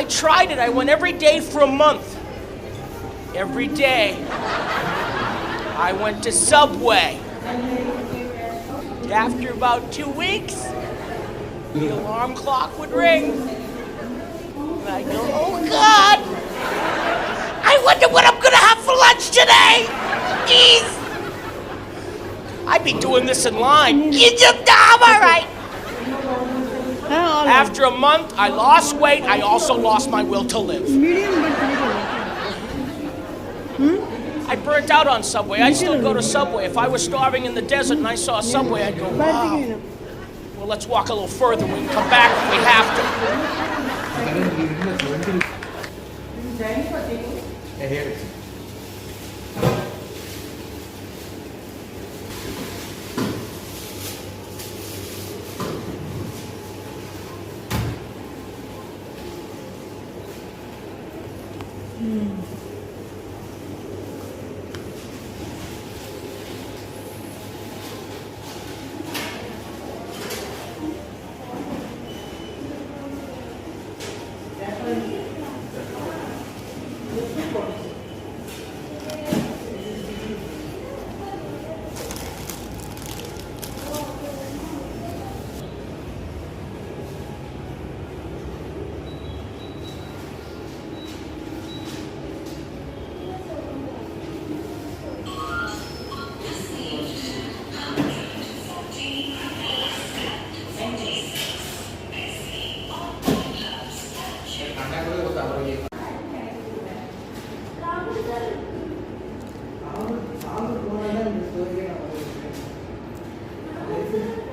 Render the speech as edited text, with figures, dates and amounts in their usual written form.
tried it. I went every day for a month. Every day. I went to Subway. After about 2 weeks, the alarm clock would ring. And I'd go, oh God, I wonder what I'm gonna have for lunch today. Jeez. I'd be doing this in line. You just, I'm all right. After a month, I lost weight. I also lost my will to live. I burnt out on Subway. I still go to Subway. If I was starving in the desert and I saw a Subway, I'd go, wow. Well, let's walk a little further. We can come back if we have to. Thank you.